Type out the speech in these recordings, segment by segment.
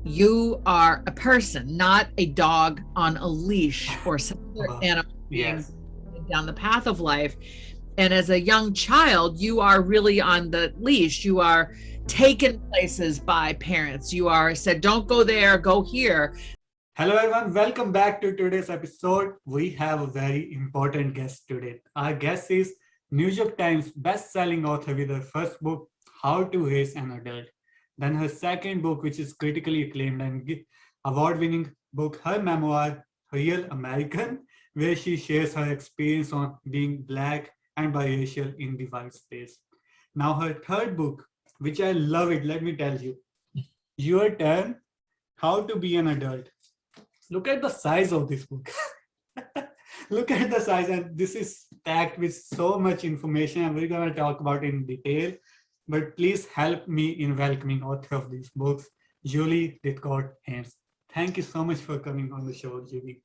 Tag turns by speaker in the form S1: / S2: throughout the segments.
S1: You are a person, not a dog on a leash or some other animal being
S2: Yes.
S1: down the path of life. And as a young child, you are really on the leash. You are taken places by parents. You are said, don't go there, go here.
S2: Hello, everyone. Welcome back to today's episode. We have a very important guest today. Our guest is New York Times best-selling author with her first book, How to Raise an Adult. Then her second book, which is critically acclaimed and award-winning book, her memoir, Real American, where she shares her experience on being Black and biracial in the white space. Now, her third book, which I love it, let me tell you, Your Turn, How to Be an Adult. Look at the size of this book. Look at the size, and this is packed with so much information, and we're going to talk about it in detail. But please help me in welcoming author of these books, Julie Lythcott-Haims. Thank you so much for coming on the show, Julie.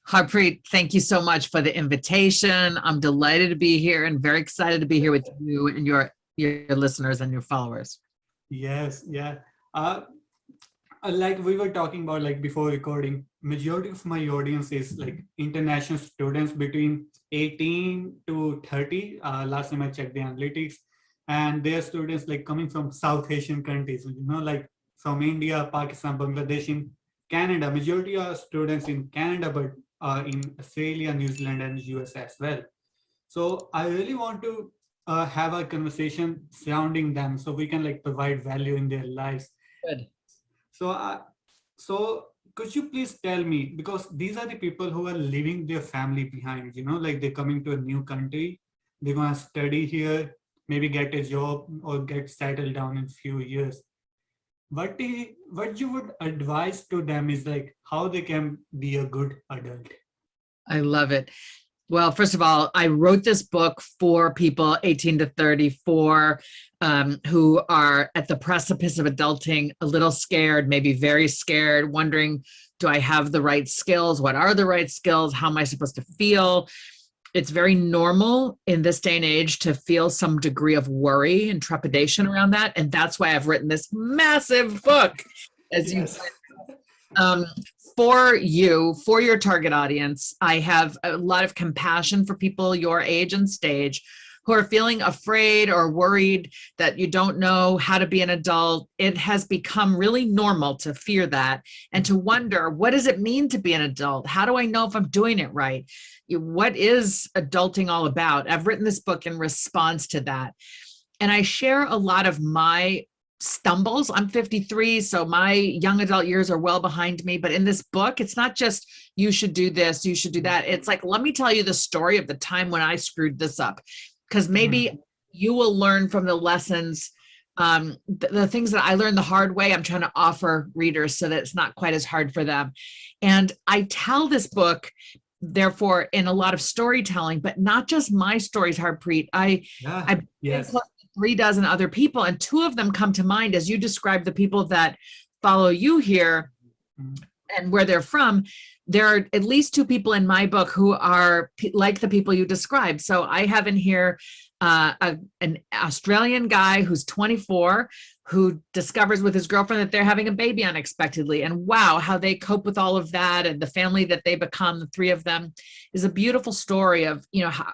S1: Harpreet, thank you so much for the invitation. I'm delighted to be here and very excited to be here with you and your listeners and your followers.
S2: Yes, yeah. Like we were talking about like before recording, majority of my audience is like international students between 18 to 30. Last time I checked the analytics, and they're students like coming from South Asian countries, like from India, Pakistan, Bangladesh, in Canada. Majority are students in Canada, but in Australia, New Zealand, and US as well. So I really want to have a conversation surrounding them so we can like provide value in their lives.
S1: Good.
S2: So, so could you please tell me, because these are the people who are leaving their family behind, like they're coming to a new country, they're going to study here, maybe get a job or get settled down in few years. What you would advise to them is like how they can be a good adult.
S1: I love it. Well, first of all, I wrote this book for people 18 to 34 who are at the precipice of adulting, a little scared, maybe very scared, wondering, do I have the right skills? What are the right skills? How am I supposed to feel? It's very normal in this day and age to feel some degree of worry and trepidation around that. And that's why I've written this massive book, as
S2: Yes.
S1: for you, for your target audience. I have a lot of compassion for people your age and stage who are feeling afraid or worried that you don't know how to be an adult. It has become really normal to fear that and to wonder, what does it mean to be an adult? How do I know if I'm doing it right? What is adulting all about? I've written this book in response to that. And I share a lot of my stumbles. I'm 53, so my young adult years are well behind me. But in this book, it's not just you should do this, you should do that. It's like, let me tell you the story of the time when I screwed this up, because maybe you will learn from the lessons, the things that I learned the hard way. I'm trying to offer readers so that it's not quite as hard for them. And I tell this book, therefore, in a lot of storytelling, but not just my stories, Harpreet. I
S2: Yes.
S1: 3 dozen other people, and 2 of them come to mind as you describe the people that follow you here and where they're from. There are at least 2 people in my book who are like the people you described. So I have in here an Australian guy who's 24, who discovers with his girlfriend that they're having a baby unexpectedly. And wow, how they cope with all of that, and the family that they become, the 3 of them, is a beautiful story of,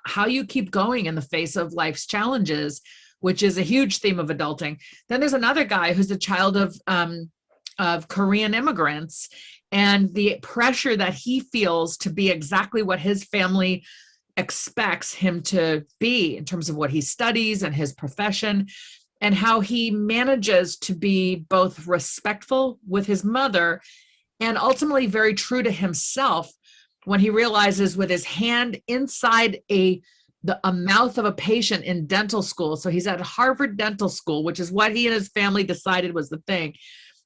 S1: how you keep going in the face of life's challenges, which is a huge theme of adulting. Then there's another guy who's a child of Korean immigrants, and the pressure that he feels to be exactly what his family expects him to be in terms of what he studies and his profession, and how he manages to be both respectful with his mother and ultimately very true to himself when he realizes, with his hand inside a mouth of a patient in dental school. So he's at Harvard Dental School, which is what he and his family decided was the thing.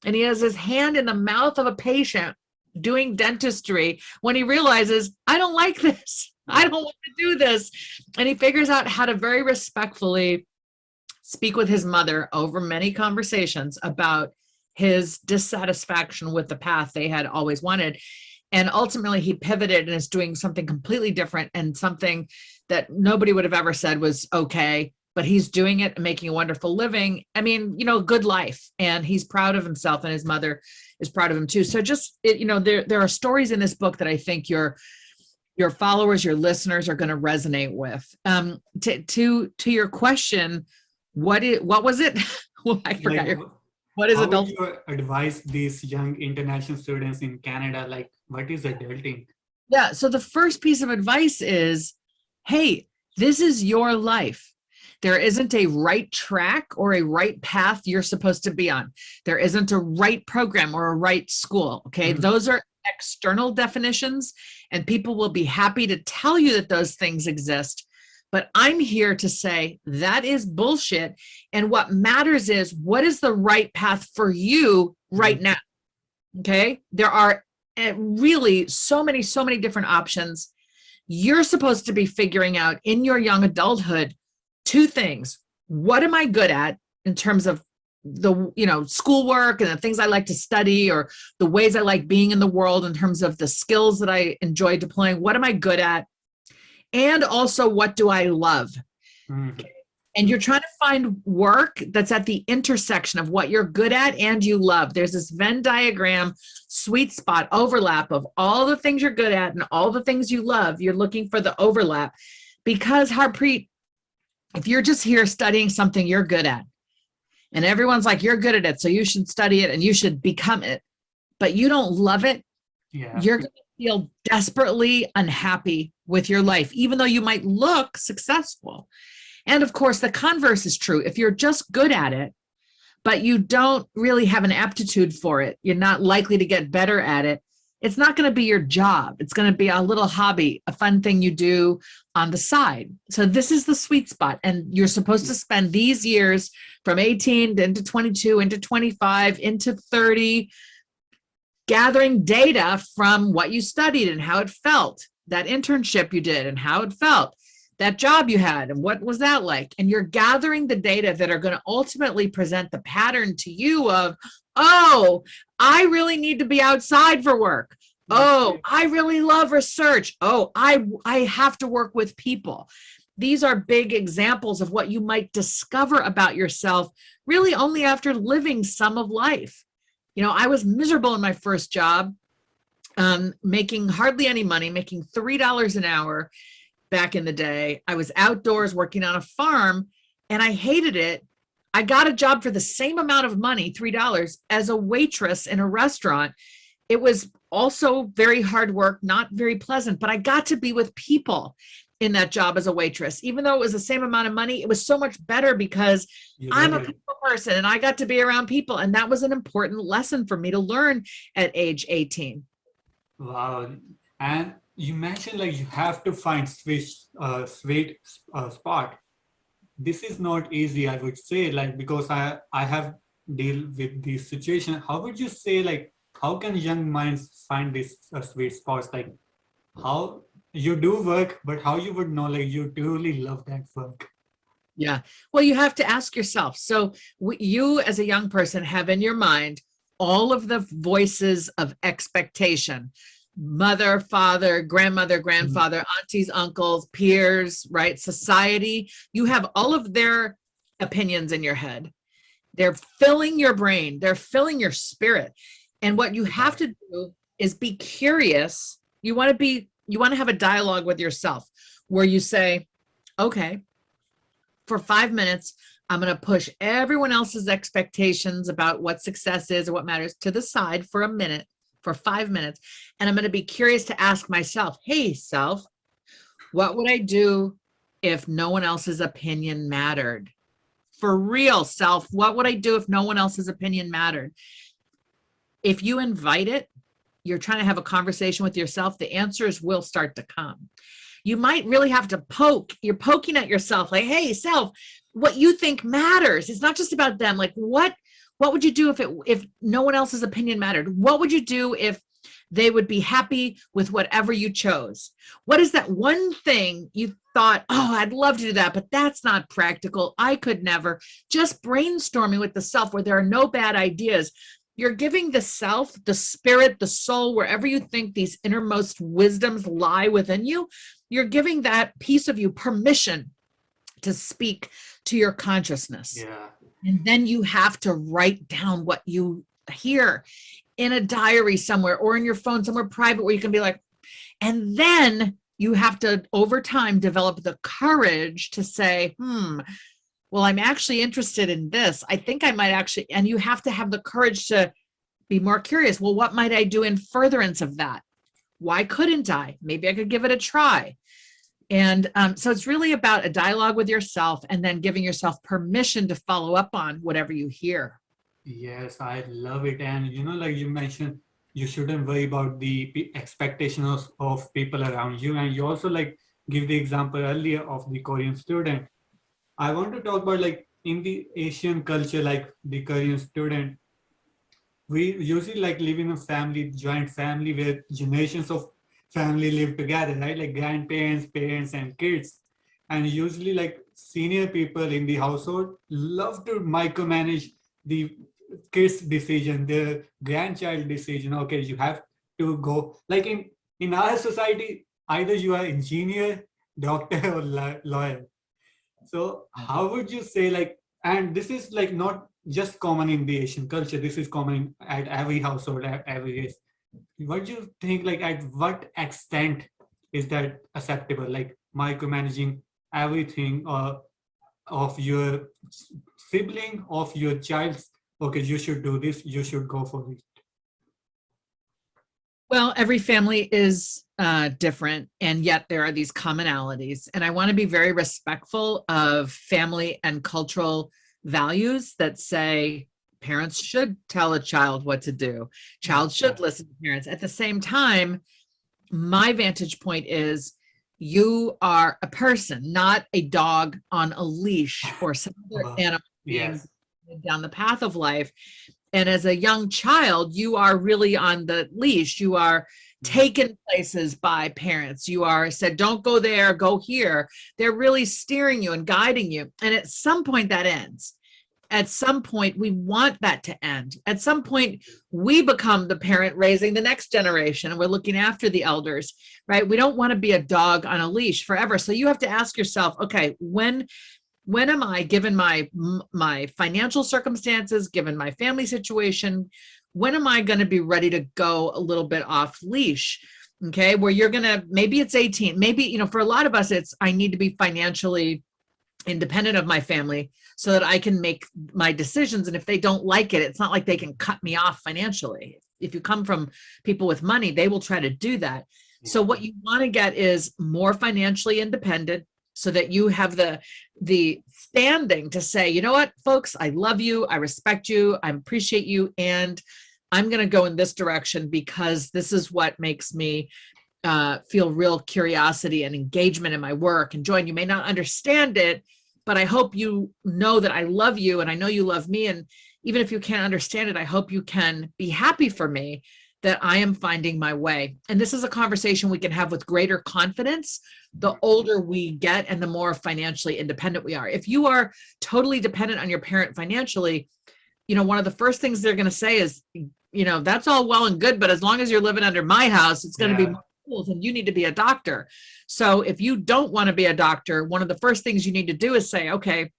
S1: And he has his hand in the mouth of a patient doing dentistry when he realizes, I don't like this. I don't want to do this. And he figures out how to very respectfully speak with his mother over many conversations about his dissatisfaction with the path they had always wanted. And ultimately he pivoted and is doing something completely different, and something that nobody would have ever said was okay. but he's doing it and making a wonderful living. I mean, good life, and he's proud of himself, and his mother is proud of him too. So there are stories in this book that I think your followers, your listeners are going to resonate with. To your question, what was it? Well, I forgot. What is adult?
S2: How would you advise these young international students in Canada? Like, what is adulting?
S1: Yeah. So the first piece of advice is, hey, this is your life. There isn't a right track or a right path you're supposed to be on. There isn't a right program or a right school. Okay. Those are external definitions, and people will be happy to tell you that those things exist. But I'm here to say that is bullshit. And what matters is, what is the right path for you right now? Okay. There are really so many different options. You're supposed to be figuring out in your young adulthood two things. What am I good at in terms of the schoolwork and the things I like to study, or the ways I like being in the world in terms of the skills that I enjoy deploying? What am I good at? And also, what do I love? Okay. And you're trying to find work that's at the intersection of what you're good at and you love. There's this Venn diagram, sweet spot overlap of all the things you're good at and all the things you love. You're looking for the overlap, because Harpreet, if you're just here studying something you're good at, and everyone's like, you're good at it, so you should study it and you should become it, but you don't love it, you're going to feel desperately unhappy with your life, even though you might look successful. And of course, the converse is true. If you're just good at it, but you don't really have an aptitude for it, you're not likely to get better at it. It's not going to be your job. It's going to be a little hobby, a fun thing you do on the side. So this is the sweet spot. And you're supposed to spend these years from 18 into 22, into 25, into 30, gathering data from what you studied and how it felt, that internship you did and how it felt, that job you had and what was that like. And you're gathering the data that are going to ultimately present the pattern to you of, oh, I really need to be outside for work. Oh, I really love research. Oh, I have to work with people. These are big examples of what you might discover about yourself really only after living some of life. I was miserable in my first job, making hardly any money, making $3 an hour back in the day. I was outdoors working on a farm and I hated it. I got a job for the same amount of money, $3, as a waitress in a restaurant. It was also very hard work, not very pleasant, but I got to be with people in that job as a waitress. Even though it was the same amount of money, it was so much better because I'm a people person and I got to be around people. And that was an important lesson for me to learn at age 18.
S2: Wow. And you mentioned like you have to find sweet spot. This is not easy, I would say, like, because I have deal with this situation. How would you say, like, how can young minds find this sweet spots? Like, how you do work, but how you would know, like, you truly love that work?
S1: Yeah. Well, you have to ask yourself. So you as a young person have in your mind all of the voices of expectation: mother, father, grandmother, grandfather, aunties, uncles, peers, right? Society. You have all of their opinions in your head. They're filling your brain. They're filling your spirit. And what you have to do is be curious. You want to have a dialogue with yourself where you say, okay, for 5 minutes, I'm going to push everyone else's expectations about what success is or what matters to the side for a minute, for 5 minutes. And I'm going to be curious to ask myself, hey, self, what would I do if no one else's opinion mattered? For real, self, what would I do if no one else's opinion mattered? If you invite it, you're trying to have a conversation with yourself, the answers will start to come. You might really have to poke. You're poking at yourself like, hey, self, what you think matters. It's not just about them. Like, what would you do if no one else's opinion mattered? What would you do if they would be happy with whatever you chose? What is that one thing you thought, oh, I'd love to do that, but that's not practical. I could never. Just brainstorming with the self where there are no bad ideas. You're giving the self, the spirit, the soul, wherever you think these innermost wisdoms lie within you, you're giving that piece of you permission to speak to your consciousness.
S2: Yeah.
S1: And then you have to write down what you hear in a diary somewhere or in your phone somewhere private where you can be like, and then you have to, over time, develop the courage to say, well, I'm actually interested in this. I think I might actually, and you have to have the courage to be more curious. Well, what might I do in furtherance of that? Why couldn't I? Maybe I could give it a try. And so it's really about a dialogue with yourself and then giving yourself permission to follow up on whatever you hear.
S2: Yes, I love it. And like you mentioned, you shouldn't worry about the expectations of people around you. And you also like give the example earlier of the Korean student. I want to talk about like in the Asian culture, like the Korean student, we usually like live in a family, joint family where generations of family live together, right? Like grandparents, parents, and kids. And usually like senior people in the household love to micromanage the kids' decision, their grandchild decision. Okay, you have to go. Like in our society, either you are engineer, doctor, or lawyer. So how would you say like, and this is like not just common in the Asian culture, this is common at every household, at every race. What do you think, like at what extent is that acceptable? Like micromanaging everything of your sibling, of your child's, okay, you should do this, you should go for it.
S1: Well, every family is different, and yet there are these commonalities. And I want to be very respectful of family and cultural values that say parents should tell a child what to do. Child should listen to parents. At the same time, my vantage point is you are a person, not a dog on a leash or some other animal being down the path of life. And as a young child, you are really on the leash. You are taken places by parents. You are said, don't go there, go here. They're really steering you and guiding you. And at some point that ends. At some point, we want that to end. At some point, we become the parent raising the next generation and we're looking after the elders, right? We don't want to be a dog on a leash forever. So you have to ask yourself, okay, when am I, given my financial circumstances, given my family situation, when am I going to be ready to go a little bit off leash? Okay, where you're going to, maybe it's 18, maybe, for a lot of us, it's, I need to be financially independent of my family so that I can make my decisions. And if they don't like it, it's not like they can cut me off financially. If you come from people with money, they will try to do that. So what you want to get is more financially independent, so that you have the standing to say, you know what, folks, I love you, I respect you, I appreciate you, and I'm going to go in this direction because this is what makes me feel real curiosity and engagement in my work and joy. And you may not understand it, but I hope you know that I love you and I know you love me. And even if you can't understand it, I hope you can be happy for me that I am finding my way. And this is a conversation we can have with greater confidence the older we get and the more financially independent we are. If you are totally dependent on your parent financially, one of the first things they're going to say is, that's all well and good, but as long as you're living under my house, it's going to be more rules and you need to be a doctor. So if you don't want to be a doctor, one of the first things you need to do is say, okay,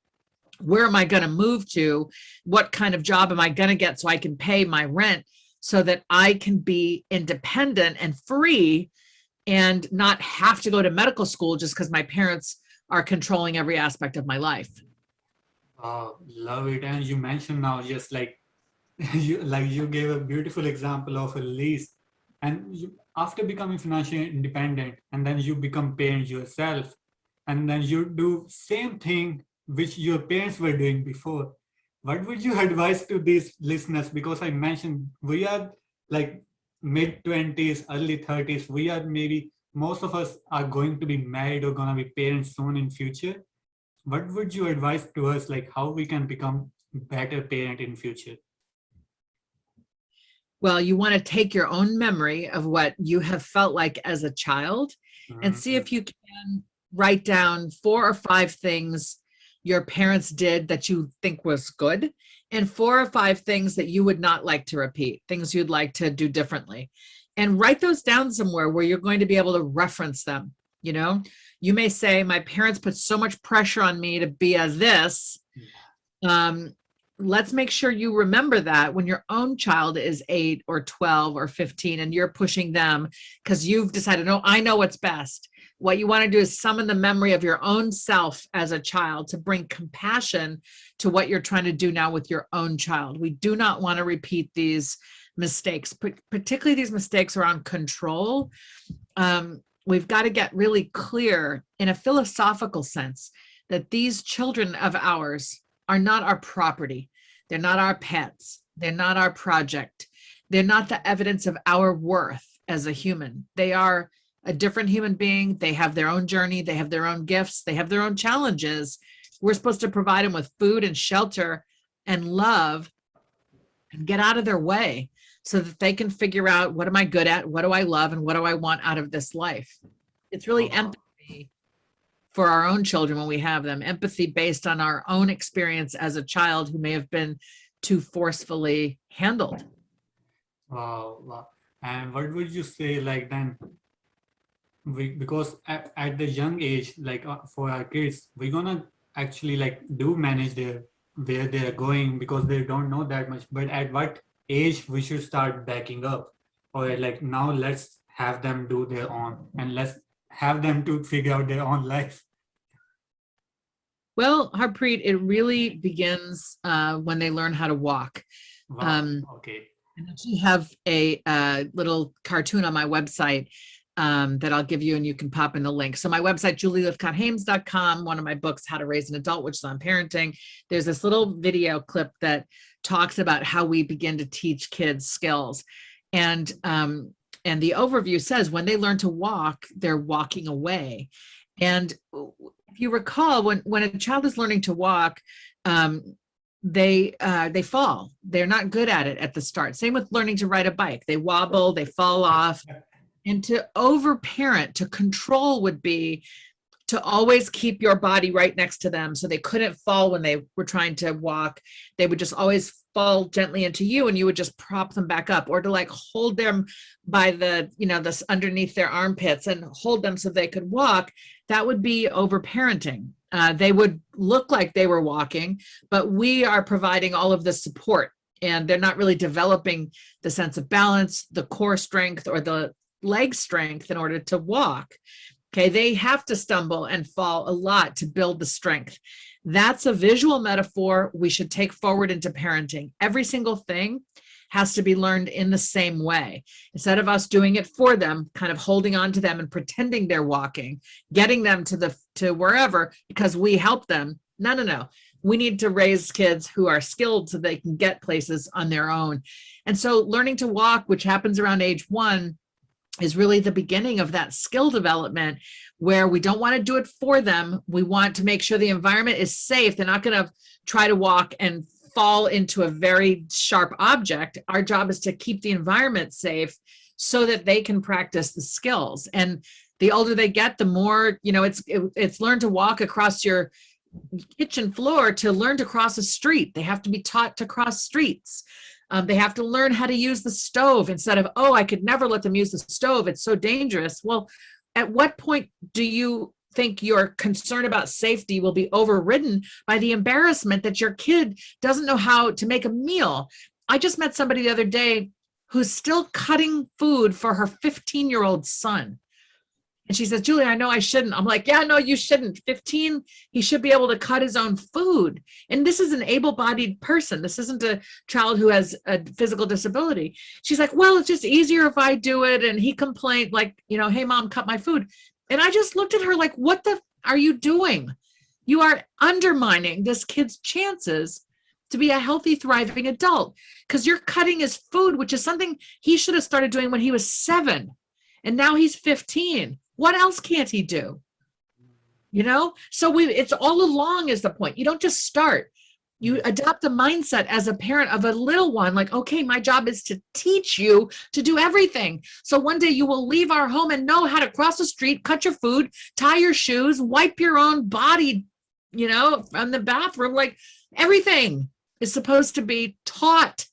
S1: where am I going to move to? What kind of job am I going to get so I can pay my rent, so that I can be independent and free and not have to go to medical school just because my parents are controlling every aspect of my life.
S2: Oh, love it. And you mentioned now just like you gave a beautiful example of a lease. And after becoming financially independent, and then you become parent yourself, and then you do same thing which your parents were doing before. What would you advise to these listeners? Because I mentioned we are like mid-20s, early 30s. We are maybe, most of us are going to be married or going to be parents soon in future. What would you advise to us, like how we can become better parent in future?
S1: Well, you want to take your own memory of what you have felt like as a child and see if you can write down 4 or 5 things your parents did that you think was good, and 4 or 5 things that you would not like to repeat, things you'd like to do differently. And write those down somewhere where you're going to be able to reference them. You know, you may say, my parents put so much pressure on me to be a this. Let's make sure you remember that when your own child is 8 or 12 or 15 and you're pushing them because you've decided, no, I know what's best. What you want to do is summon the memory of your own self as a child to bring compassion to what you're trying to do now with your own child. We do not want to repeat these mistakes, particularly these mistakes around control. We've got to get really clear in a philosophical sense that these children of ours are not our property. They're not our pets. They're not our project. They're not the evidence of our worth as a human. They are a different human being. They have their own journey. They have their own gifts. They have their own challenges. We're supposed to provide them with food and shelter and love and get out of their way so that they can figure out, what am I good at? What do I love? And what do I want out of this life? It's really empathy for our own children when we have them, empathy based on our own experience as a child who may have been too forcefully handled.
S2: Wow. And what would you say, like, then because at the young age, like for our kids, we're gonna actually like do manage where they're going because they don't know that much. But at what age we should start backing up, or like now let's have them do their own and let's have them to figure out their own life?
S1: Well, Harpreet, it really begins when they learn how to walk.
S2: Wow. Okay.
S1: I actually have a little cartoon on my website that I'll give you, and you can pop in the link. So my website, Lythcott-Haims.com, one of my books, How to Raise an Adult, which is on parenting. There's this little video clip that talks about how we begin to teach kids skills. And the overview says when they learn to walk, they're walking away. And if you recall, when a child is learning to walk, they fall. They're not good at it at the start. Same with learning to ride a bike. They wobble, they fall off. And to overparent, to control would be to always keep your body right next to them so they couldn't fall when they were trying to walk. They would just always fall gently into you and you would just prop them back up, or to like hold them by this underneath their armpits and hold them so they could walk. That would be overparenting. They would look like they were walking, but we are providing all of the support and they're not really developing the sense of balance, the core strength, or the leg strength in order to walk. Okay, they have to stumble and fall a lot to build the strength. That's a visual metaphor we should take forward into parenting. Every single thing has to be learned in the same way. Instead of us doing it for them, kind of holding on to them and pretending they're walking, getting them to wherever because we help them. No. We need to raise kids who are skilled so they can get places on their own. And so learning to walk, which happens around age 1, is really the beginning of that skill development where we don't want to do it for them. We want to make sure the environment is safe. They're not going to try to walk and fall into a very sharp object. Our job is to keep the environment safe so that they can practice the skills. And the older they get, the more, it's learn to walk across your kitchen floor to learn to cross a street. They have to be taught to cross streets. They have to learn how to use the stove instead of, I could never let them use the stove. It's so dangerous. Well, at what point do you think your concern about safety will be overridden by the embarrassment that your kid doesn't know how to make a meal? I just met somebody the other day who's still cutting food for her 15-year-old son. And she says, Julie, I know I shouldn't. I'm like, yeah, no, you shouldn't. 15, he should be able to cut his own food. And this is an able-bodied person. This isn't a child who has a physical disability. She's like, well, it's just easier if I do it. And he complained like, hey, mom, cut my food. And I just looked at her like, what the are you doing? You are undermining this kid's chances to be a healthy, thriving adult because you're cutting his food, which is something he should have started doing when he was 7. And now he's 15. What else can't he do? So it's all along is the point. You don't just start. You adopt a mindset as a parent of a little one, like, okay, my job is to teach you to do everything. So one day you will leave our home and know how to cross the street, cut your food, tie your shoes, wipe your own body, from the bathroom. Like everything is supposed to be taught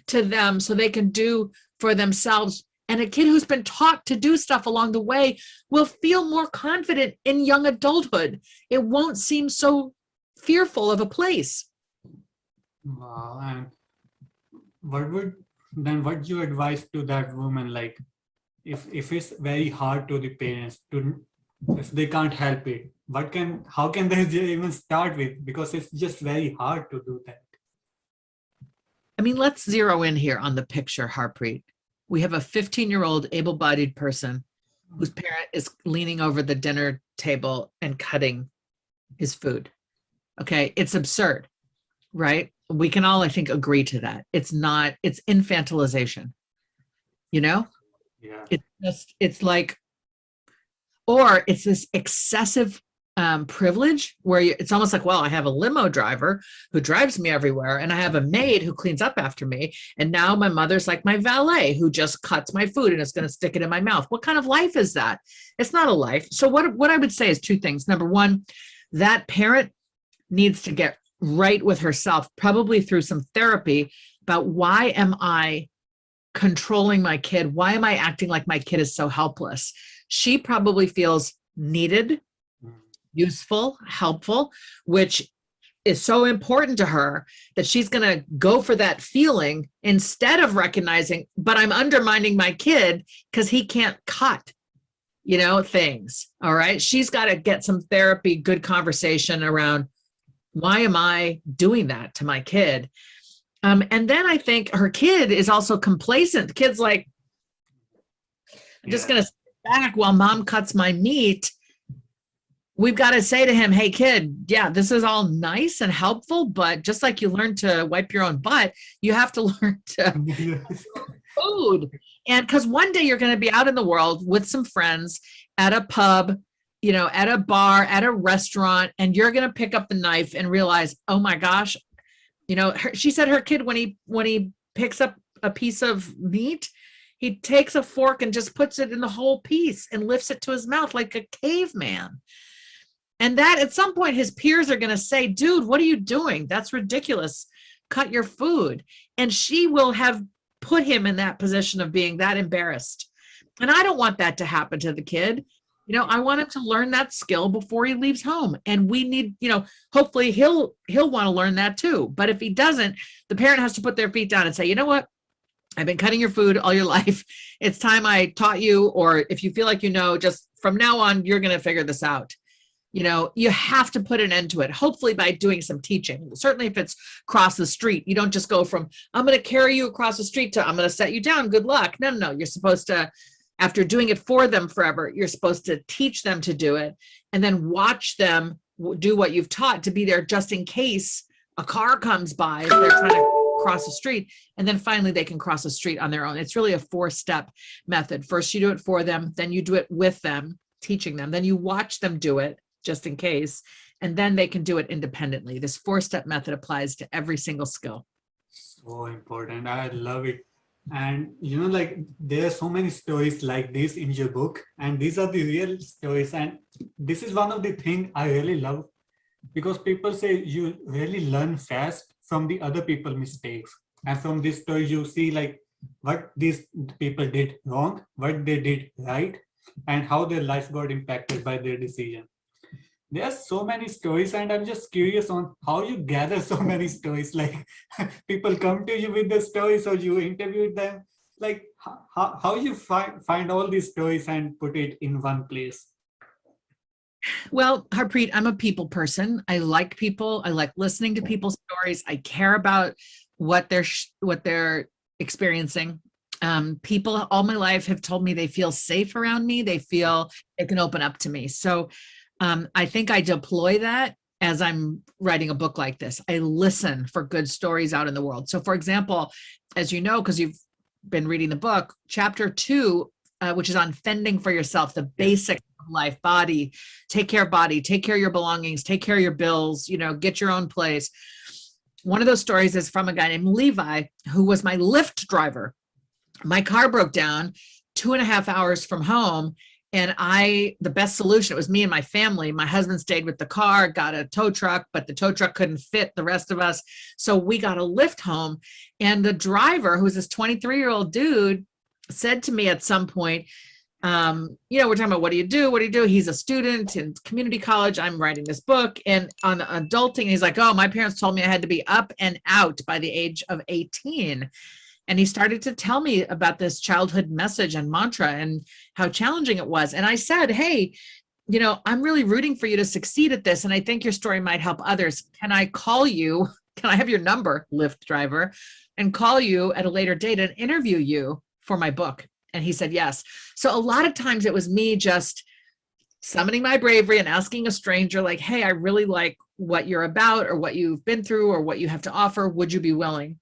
S1: to them so they can do for themselves And a kid who's been taught to do stuff along the way will feel more confident in young adulthood. It won't seem so fearful of a place.
S2: Wow. And what you advise to that woman, like if it's very hard to the parents to, if they can't help it, how can they even start with, because it's just very hard to do that.
S1: I mean, let's zero in here on the picture, Harpreet. We have a 15-year-old able-bodied person whose parent is leaning over the dinner table and cutting his food. Okay, it's absurd, right? We can all, I think, agree to that. It's infantilization, you know?
S2: Yeah.
S1: It's like, or it's this excessive privilege where it's almost like, well, I have a limo driver who drives me everywhere, and I have a maid who cleans up after me, and now my mother's like my valet who just cuts my food and is going to stick it in my mouth. What kind of life is that? It's not a life. So what I would say is two things. Number one, that parent needs to get right with herself, probably through some therapy, about why am I controlling my kid? Why am I acting like my kid is so helpless? She probably feels needed, useful, helpful, which is so important to her that she's going to go for that feeling instead of recognizing, but I'm undermining my kid because he can't cut, things. All right. She's got to get some therapy, good conversation around, why am I doing that to my kid? And then I think her kid is also complacent. The kid's like, I'm just going to sit back while mom cuts my meat. We've got to say to him, hey, kid, yeah, this is all nice and helpful, but just like you learn to wipe your own butt, you have to learn to food. And because one day you're going to be out in the world with some friends at a pub, at a bar, at a restaurant, and you're going to pick up the knife and realize, oh my gosh, she said her kid, when he picks up a piece of meat, he takes a fork and just puts it in the whole piece and lifts it to his mouth like a caveman. And that at some point his peers are going to say, dude, what are you doing? That's ridiculous. Cut your food. And she will have put him in that position of being that embarrassed. And I don't want that to happen to the kid. I want him to learn that skill before he leaves home. And we need, hopefully he'll want to learn that too. But if he doesn't, the parent has to put their feet down and say, you know what? I've been cutting your food all your life. It's time I taught you, or if you feel like just from now on, you're going to figure this out. You have to put an end to it, hopefully by doing some teaching. Certainly if it's across the street, you don't just go from, I'm going to carry you across the street to, I'm going to set you down. Good luck. No. You're supposed to, after doing it for them forever, you're supposed to teach them to do it and then watch them do what you've taught, to be there just in case a car comes by if they're trying to cross the street. And then finally they can cross the street on their own. It's really a 4-step method. First, you do it for them, then you do it with them, teaching them, then you watch them do it just in case, and then they can do it independently. This 4-step method applies to every single skill.
S2: So important. I love it. And there are so many stories like this in your book, and these are the real stories. And this is one of the things I really love, because people say you really learn fast from the other people's mistakes. And from this story, you see what these people did wrong, what they did right, and how their life got impacted by their decision. There are so many stories, and I'm just curious on how you gather so many stories. Like people come to you with the stories, or you interview them. Like how you find all these stories and put it in one place.
S1: Well, Harpreet, I'm a people person. I like people. I like listening to people's stories. I care about what they're experiencing. People all my life have told me they feel safe around me. They feel they can open up to me. So I think I deploy that as I'm writing a book like this. I listen for good stories out in the world. So for example, as you know, because you've been reading the book, chapter 2, which is on fending for yourself, the basic life, body, take care of your belongings, take care of your bills, get your own place. One of those stories is from a guy named Levi, who was my Lyft driver. My car broke down 2.5 hours from home. And the best solution, it was me and my family. My husband stayed with the car, got a tow truck, but the tow truck couldn't fit the rest of us. So we got a Lyft home. And the driver, who's this 23-year-old dude, said to me at some point, we're talking about what do you do? What do you do? He's a student in community college. I'm writing this book and on adulting. He's like, oh, my parents told me I had to be up and out by the age of 18. And he started to tell me about this childhood message and mantra and how challenging it was. And I said, hey, I'm really rooting for you to succeed at this. And I think your story might help others. Can I call you? Can I have your number, Lyft driver, and call you at a later date and interview you for my book? And he said, yes. So a lot of times it was me just summoning my bravery and asking a stranger like, hey, I really like what you're about or what you've been through or what you have to offer. Would you be willing?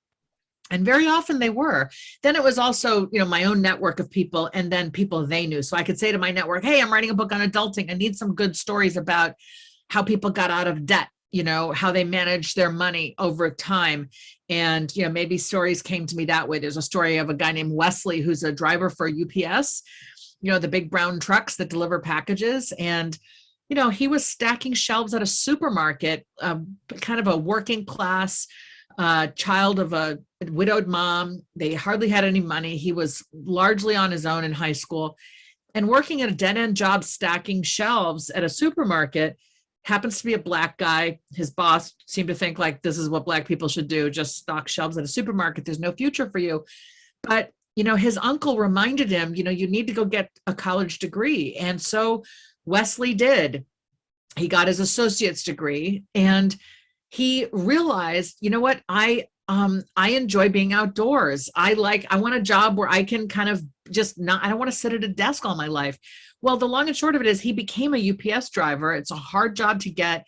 S1: And very often they were. Then it was also, my own network of people and then people they knew. So I could say to my network, hey, I'm writing a book on adulting. I need some good stories about how people got out of debt, how they managed their money over time. And, maybe stories came to me that way. There's a story of a guy named Wesley, who's a driver for UPS, the big brown trucks that deliver packages. And, he was stacking shelves at a supermarket, kind of a working class child of a widowed mom. They hardly had any money. He was largely on his own in high school and working at a dead-end job stacking shelves at a supermarket. Happens to be a Black guy. His boss seemed to think like this is what Black people should do, just stock shelves at a supermarket. There's no future for you. But, his uncle reminded him, you need to go get a college degree. And so Wesley did. He got his associate's degree and he realized, what, I enjoy being outdoors. I want a job where I can kind of I don't want to sit at a desk all my life. Well, the long and short of it is he became a UPS driver. It's a hard job to get,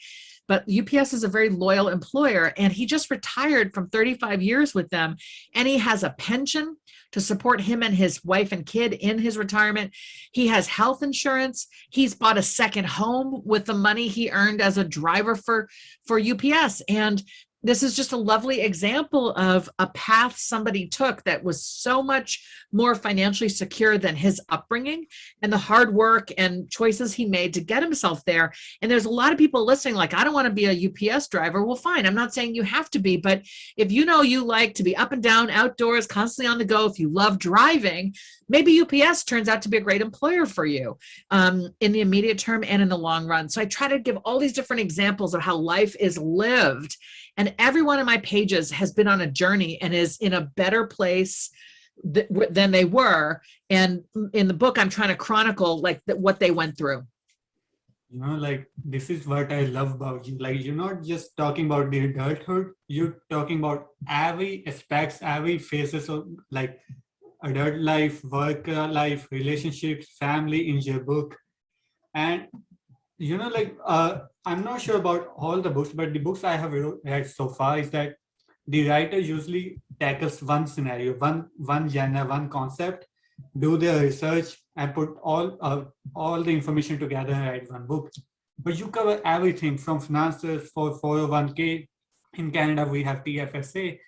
S1: but UPS is a very loyal employer. And he just retired from 35 years with them. And he has a pension to support him and his wife and kid in his retirement. He has health insurance. He's bought a second home with the money he earned as a driver for UPS. And this is just a lovely example of a path somebody took that was so much more financially secure than his upbringing and the hard work and choices he made to get himself there. And there's a lot of people listening like, I don't want to be a UPS driver. Well, fine. I'm not saying you have to be, but if you like to be up and down, outdoors, constantly on the go, if you love driving, maybe UPS turns out to be a great employer for you in the immediate term and in the long run. So I try to give all these different examples of how life is lived. And every one of my pages has been on a journey and is in a better place than they were. And in the book, I'm trying to chronicle what they went through.
S2: This is what I love about you. You're not just talking about the adulthood, you're talking about every aspects, every phases of adult life, work life, relationships, family in your book. And I'm not sure about all the books, but the books I have read so far is that the writer usually tackles one scenario, one genre, one concept, do their research and put all the information together and write one book. But you cover everything from finances for 401k. In Canada, we have TFSA.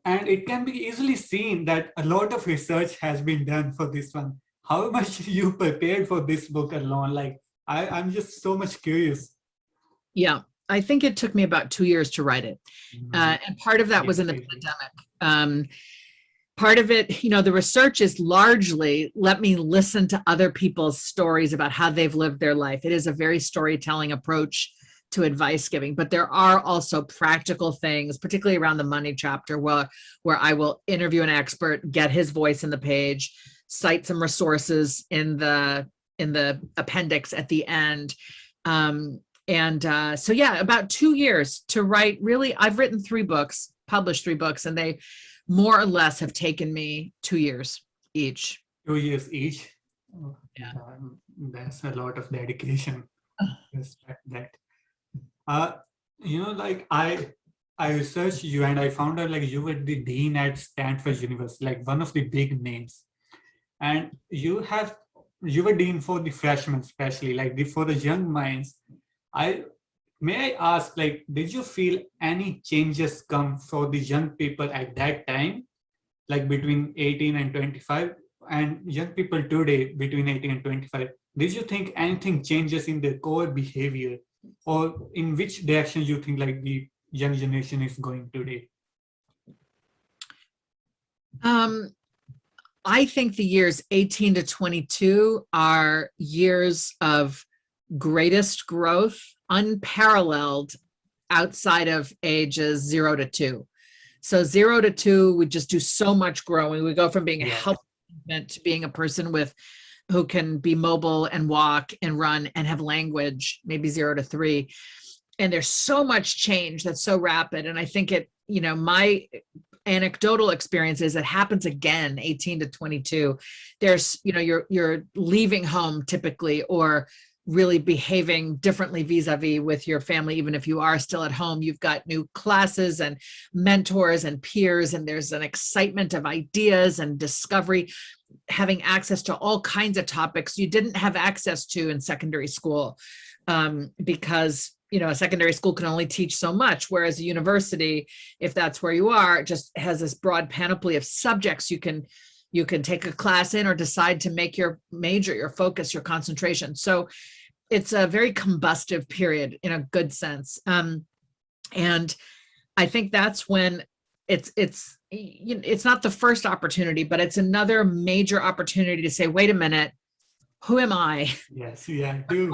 S2: And it can be easily seen that a lot of research has been done for this one. How much you prepared for this book alone? I'm just so much curious.
S1: Yeah, I think it took me about 2 years to write it. And part of that was in the pandemic. Part of it, the research is largely let me listen to other people's stories about how they've lived their life. It is a very storytelling approach to advice giving, but there are also practical things, particularly around the money chapter, where I will interview an expert, get his voice in the page, cite some resources in the appendix at the end. So yeah, about 2 years to write. Really, I've written 3 books, published 3 books, and they more or less have taken me 2 years each.
S2: 2 years each? Oh,
S1: yeah.
S2: That's a lot of dedication. Respect that. I researched you and I found out you were the dean at Stanford University, one of the big names. And you were dean for the freshmen, especially for the young minds. May I ask, did you feel any changes come for the young people at that time, between 18 and 25, and young people today between 18 and 25? Did you think anything changes in their core behavior, or in which direction you think the young generation is going today?
S1: I think the years 18 to 22 are years of greatest growth, unparalleled outside of ages 0 to 2. So 0 to 2, we just do so much growing. We go from being a
S2: Yes.
S1: help to being a person who can be mobile and walk and run and have language, maybe 0 to 3. And there's so much change that's so rapid. And I think my anecdotal experience is it happens again, 18 to 22. There's, you're leaving home typically, or really behaving differently vis-a-vis with your family. Even if you are still at home, you've got new classes and mentors and peers, and there's an excitement of ideas and discovery, having access to all kinds of topics you didn't have access to in secondary school, because a secondary school can only teach so much, whereas a university, if that's where you are, just has this broad panoply of subjects you can take a class in, or decide to make your major, your focus, your concentration. So it's a very combustive period in a good sense. And I think that's when it's not the first opportunity, but it's another major opportunity to say, wait a minute, who am I?
S2: Yes, yeah, I do.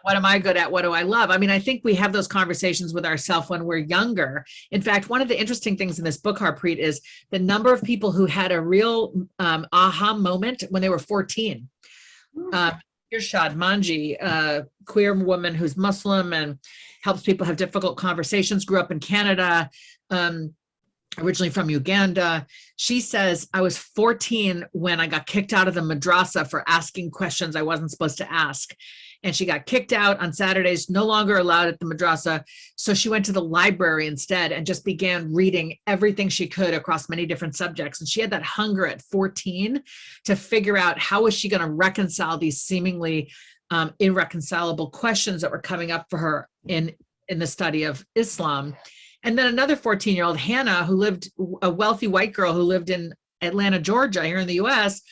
S1: What am I good at? What do I love? I mean, I think we have those conversations with ourselves when we're younger. In fact, one of the interesting things in this book, Harpreet, is the number of people who had a real aha moment when they were 14. Irshad Manji, a queer woman who's Muslim and helps people have difficult conversations, grew up in Canada, originally from Uganda. She says, I was 14 when I got kicked out of the madrasa for asking questions I wasn't supposed to ask. And she got kicked out on Saturdays, no longer allowed at the madrasa. So she went to the library instead and just began reading everything she could across many different subjects. And she had that hunger at 14 to figure out how was she going to reconcile these seemingly irreconcilable questions that were coming up for her in the study of Islam. And then another 14-year-old, Hannah, a wealthy white girl who lived in Atlanta, Georgia, here in the US,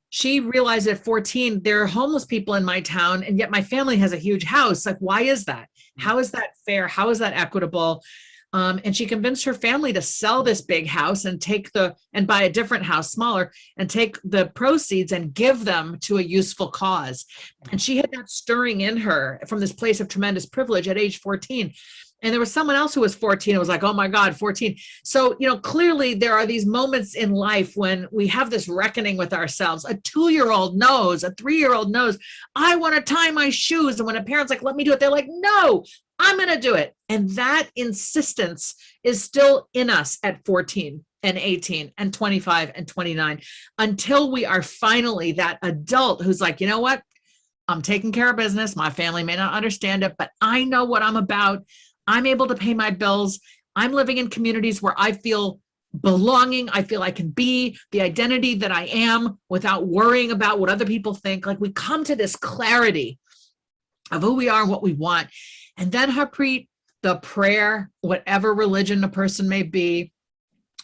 S1: she realized at 14, there are homeless people in my town, and yet my family has a huge house. Like, why is that? How is that fair? How is that equitable? And she convinced her family to sell this big house and buy a different house, smaller, and take the proceeds and give them to a useful cause. And she had that stirring in her from this place of tremendous privilege at age 14. And there was someone else who was 14. It was like, oh my God, 14. So, clearly there are these moments in life when we have this reckoning with ourselves. A 2-year-old knows, a 3-year-old knows, I want to tie my shoes. And when a parent's like, let me do it, they're like, no, I'm going to do it. And that insistence is still in us at 14 and 18 and 25 and 29, until we are finally that adult who's like, you know what? I'm taking care of business. My family may not understand it, but I know what I'm about. I'm able to pay my bills. I'm living in communities where I feel belonging. I feel I can be the identity that I am without worrying about what other people think. Like, we come to this clarity of who we are and what we want. And then, Harpreet, the prayer, whatever religion a person may be,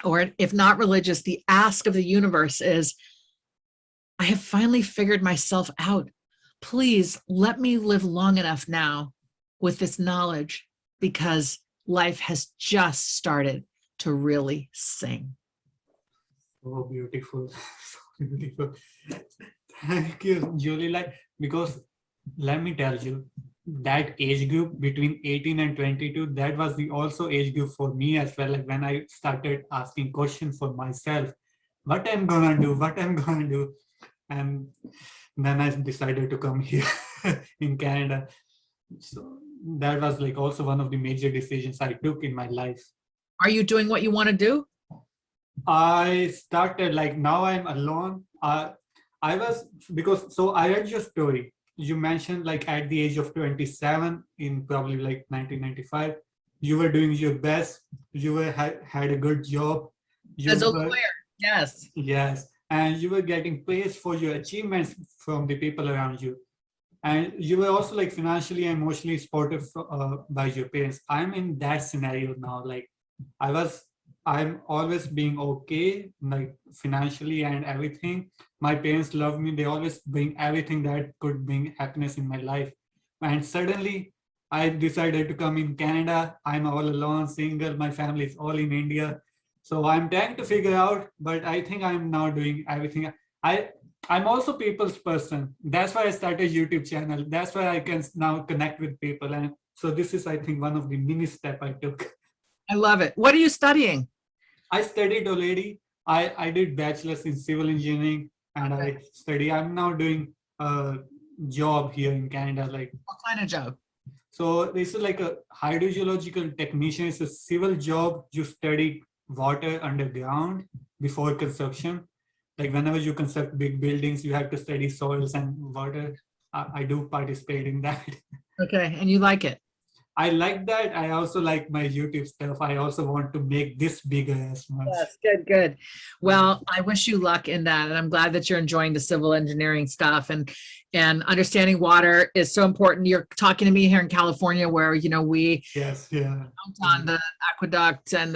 S1: or if not religious, the ask of the universe is, I have finally figured myself out. Please let me live long enough now with this knowledge, because life has just started to really sing.
S2: So beautiful. So beautiful. Thank you, Julie. Because let me tell you, that age group between 18 and 22, that was the also age group for me as well. Like, when I started asking questions for myself, what I'm gonna do. And then I decided to come here in Canada. So that was also one of the major decisions I took in my life.
S1: Are you doing what you want to do?
S2: I started, now I'm alone. I read your story. You mentioned at the age of 27 in probably 1995, you were doing your best. You had a good job.
S1: As a lawyer, yes.
S2: Yes. And you were getting praise for your achievements from the people around you. And you were also financially and emotionally supported by your parents. I'm in that scenario now. I'm always being okay, financially and everything. My parents love me. They always bring everything that could bring happiness in my life. And suddenly I decided to come in Canada. I'm all alone, single. My family is all in India. So I'm trying to figure out, but I think I'm now doing everything. I'm also people's person. That's why I started YouTube channel. That's why I can now connect with people. And so this is, I think, one of the mini step I took.
S1: I love it. What are you studying?
S2: I studied already. I did bachelor's in civil engineering, and I'm now doing a job here in Canada. Like,
S1: What kind of job?
S2: so this is like a hydrogeological technician. It's a civil job. You study water underground before construction. Like whenever you construct big buildings, you have to study soils and water. I do participate in that.
S1: Okay, and you like it?
S2: I like that. I also like my YouTube stuff. I also want to make this bigger as much.
S1: Yes, good, good. Well, I wish you luck in that, and I'm glad that you're enjoying the civil engineering stuff and understanding water is so important. You're talking to me here in California, where we
S2: Yes, yeah,
S1: count on the aqueduct and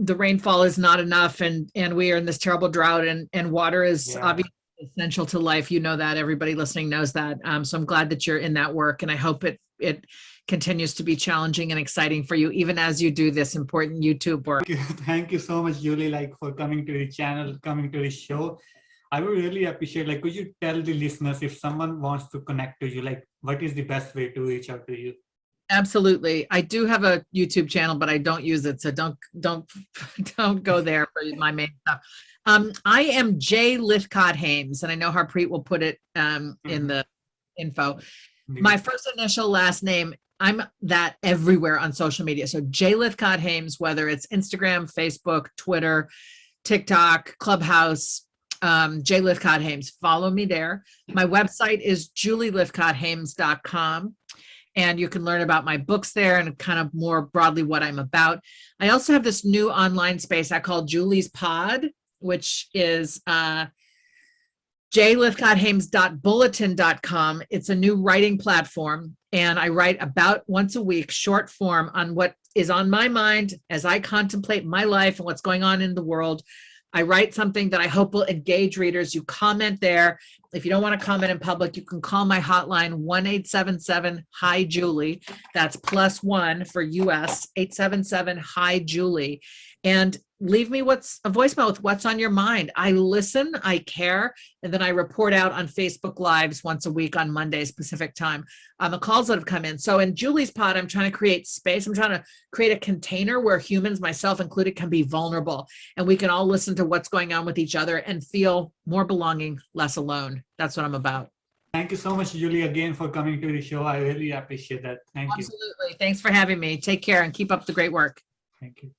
S1: the rainfall is not enough, and we are in this terrible drought, and water is obviously essential to life. You know that. Everybody listening knows that. So I'm glad that you're in that work, and I hope it continues to be challenging and exciting for you, even as you do this important YouTube work.
S2: Thank you so much, Julie, for coming to the channel, coming to the show. I would really appreciate, could you tell the listeners, if someone wants to connect to you, what is the best way to reach out to you?
S1: Absolutely. I do have a YouTube channel, but I don't use it. So don't go there for my main stuff. I am J. Lythcott-Haims, and I know Harpreet will put it in the info. My first initial last name, I'm that everywhere on social media. So J. Lythcott-Haims, whether it's Instagram, Facebook, Twitter, TikTok, Clubhouse, J. Lythcott-Haims. Follow me there. My website is julielythcotthaims.com. And you can learn about my books there and kind of more broadly what I'm about. I also have this new online space I call Julie's Pod, which is jlythcotthaims.bulletin.com. It's a new writing platform, and I write about once a week, short form, on what is on my mind as I contemplate my life and what's going on in the world. I write something that I hope will engage readers. You comment there. If you don't want to comment in public, you can call my hotline, 1-877-HI-JULIE. That's +1 for US, 877-HI-JULIE. And leave me a voicemail with what's on your mind. I listen, I care, and then I report out on Facebook Lives once a week on Mondays Pacific time on the calls that have come in. So in Julie's Pod, I'm trying to create space. I'm trying to create a container where humans, myself included, can be vulnerable, and we can all listen to what's going on with each other and feel more belonging, less alone. That's what I'm about.
S2: Thank you so much, Julie, again for coming to the show. I really appreciate that. Thank you.
S1: Absolutely. Thanks for having me. Take care and keep up the great work.
S2: Thank you.